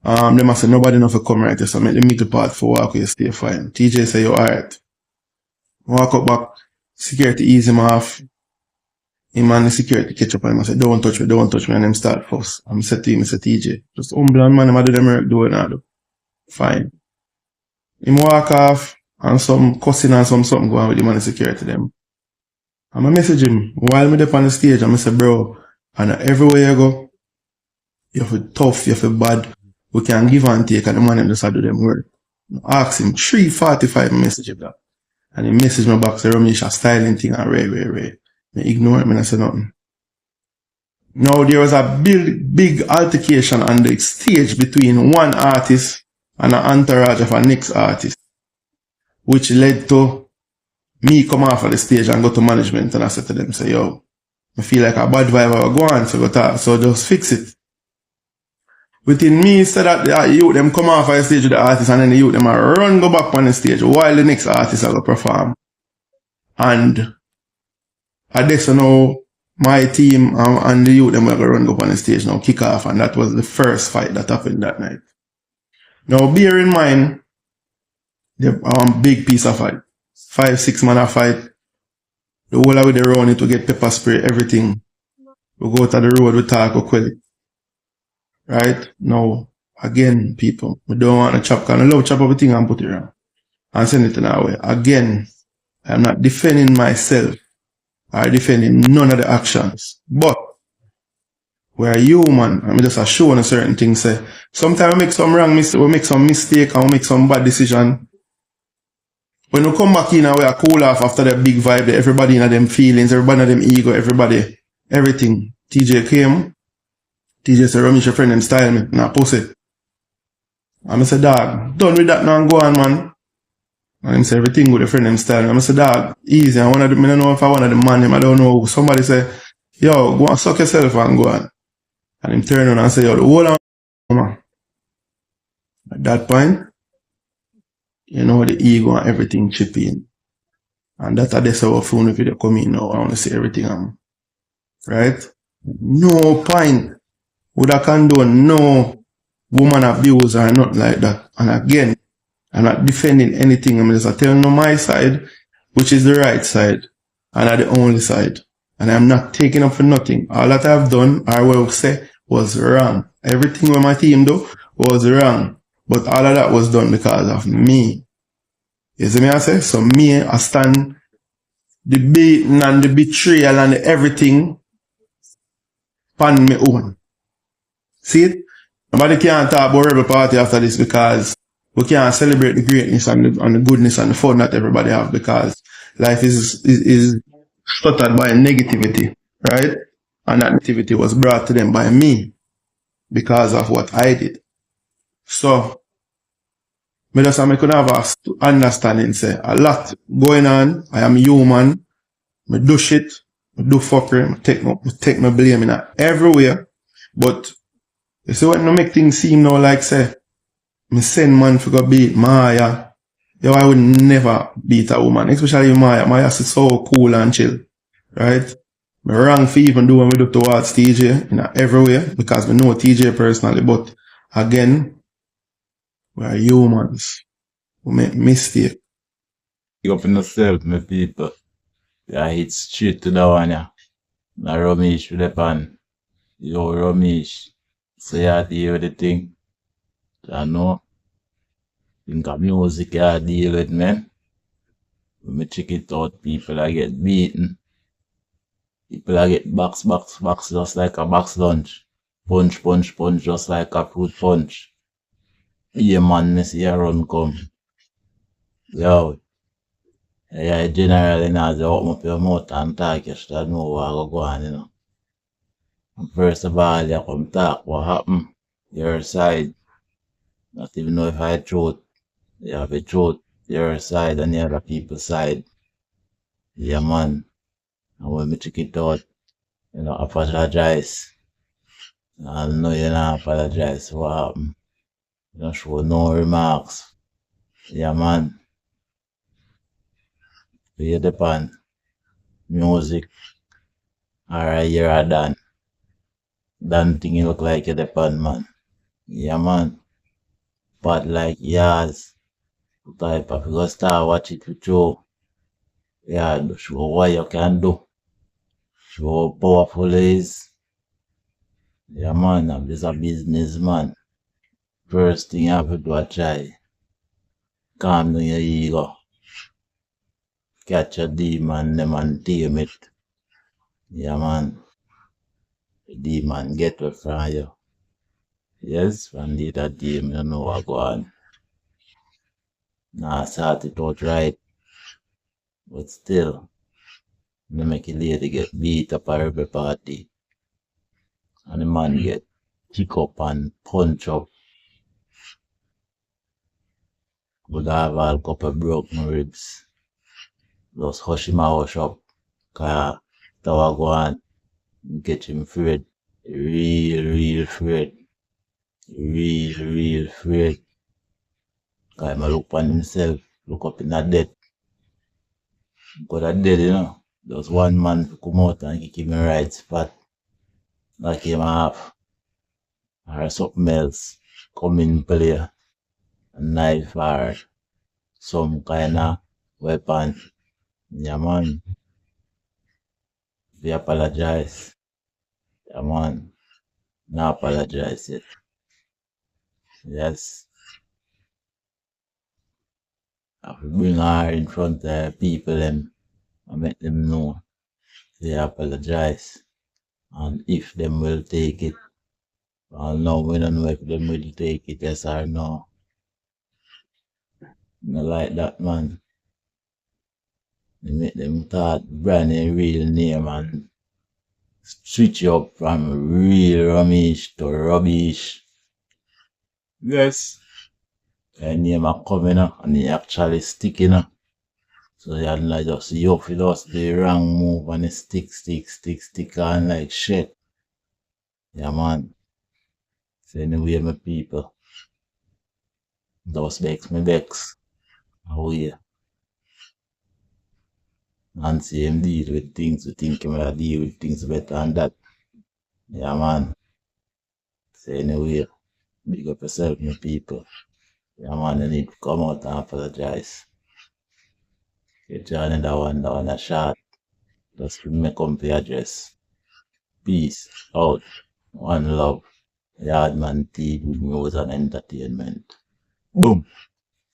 They must say nobody enough to come right here, so make the middle part for walk away, stay fine. TJ say, you alright. Walk up back, security ease him off. Him and the security catch up on him and say, don't touch me, and him start first. I'm said to him, Mr. TJ, just humble and man, him do them work, do it now, do. Fine. Him walk off, and some cussing and something going on with him and the security them. I'm a message him, while me up on the stage, and I say, bro, and everywhere you go, you feel tough, you feel bad, we can give and take, and the man just do them work. I ask him 3:45 message him that. And he message me back, say, Romeich, a styling thing, and ray. I ignore him and I say nothing. Now, there was a big altercation on the stage between one artist and an entourage of a next artist, which led to me come off of the stage and go to management, and I said to them, say, yo, I feel like a bad vibe will go on, so just fix it. Within me, said that the youth them come off of the stage with the artist, and then the youth them run go back on the stage while the next artist will perform. And I guess now my team and the youth them will run up on the stage now, kick off, and that was the first fight that happened that night. Now bear in mind, the big piece of fight. 5-6 man a fight. The whole of the round it to get pepper spray, everything. We go to the road, we talk, we quell it. Right? Now, again, people, we don't want to chop, because I love chop everything and put it around. And send it in our way. Again, I'm not defending myself. Or defending none of the actions. But, we're human, and we just showing a certain thing. Say, sometimes we make some wrong mistake, we make some mistake, and we make some bad decision. When we come back in and we are cool off after that big vibe, everybody in them feelings, everybody in them ego, everything. TJ came. TJ said, Ramesh, your friend, them style me. Nah, pussy. And I said, dog, done with that now and go on, man. And him say, everything with your friend, them style me. And I said, dog, easy. I don't know if I want the man him, I don't know. Somebody say, yo, go and suck yourself and go on. And him turn on and say, yo, the whole on, man. At that point, you know, the ego and everything chip in. And that's our phone if you come in now. I want to say everything. Right? No point. Would I condone no woman abuse or nothing like that. And again, I'm not defending anything. I'm just telling you my side, which is the right side. And not the only side. And I'm not taking up for nothing. All that I've done, I will say, was wrong. Everything with my team do was wrong. But all of that was done because of me. You see me I say? So me, I stand the beating and the betrayal and the everything upon me own. See it? Nobody can talk about Rebel Party after this because we can't celebrate the greatness and the goodness and the fun that everybody have, because life is stuttered by negativity, right? And that negativity was brought to them by me because of what I did. So, I could have a understanding, say, a lot going on. I am human. I do shit. I do fuckery. I take my blame in everywhere. But, you see what no make things seem now like, say, me send man for go beat Maya. Yo, I would never beat a woman, especially Maya. Maya is so cool and chill, right? Me wrong for even do what we do towards TJ in everywhere, because we know TJ personally, but again, we are humans. We make mistakes. You up in yourself, my people. Yeah, hit straight to the one, yeah. Now Romeich with the pan. Yo, Romeich. So you deal with the thing. I know. Think of music you deal with, man. When me check it out, people I get beaten. People I get box, just like a box lunch. Punch, just like a fruit punch. Yeah, man, me see a run come. Yo. Yeah, generally now they open up your mouth and talk, you should know what go on, you know. And first of all, you come talk what happened. Your side. Not even know if I truth. You have a truth, your side and the other people's side. Yeah, man. And when we check it out, you know, apologize. I know you don't apologize for what happened. You don't show no remarks. Yeah, man. You depend music. Alright, you're done. Done thing you look like you depend, man. Yeah, man. bad like yours. Type of you go start watch it with you. Yeah, show what you can do. Show how powerful it is. Yeah man, I'm just a businessman. First thing you have to do is try. Calm down your ego. Catch a demon them and tame it. Yeah man. The demon get away from you. Yes, from the that demon you know what go on. Nah, sort it out right. But still, you make a lady get beat up a rebel party. And the man get kick up and punch up. Would have all couple broken ribs. Just hush him a hush up. Cause that what go on. Get him afraid. Real afraid. Real afraid. Cause him a look on himself. Look up in the dead. Because that dead, you know. Just one man to come out and kick him in the right spot. Knock him off. Or something else. Come in play. A knife or some kind of weapon. Yeah man. We apologize. Yeah man. No apologize yet. Yes. I have to bring her in front of people and make them know they apologize. And if them will take it. Well no, we don't know if them will take it, yes or no. Not like that man. They make them thought brand new real name and switch up from real Romeich to rubbish. Yes. The name are coming up and they actually sticking up. So you like just you if you just the wrong move and it stick on like shit. Yeah man. So anyway my people. Those makes me vex. Oh yeah. And see him deal with things, we think him will deal with things better than that. Yeah man. So anyway, big up yourself, my people. Yeah man, you need to come out and apologize. Get you that one a shot. Just give me a company address. Peace out. One love. Yardman TV News and Entertainment. Boom.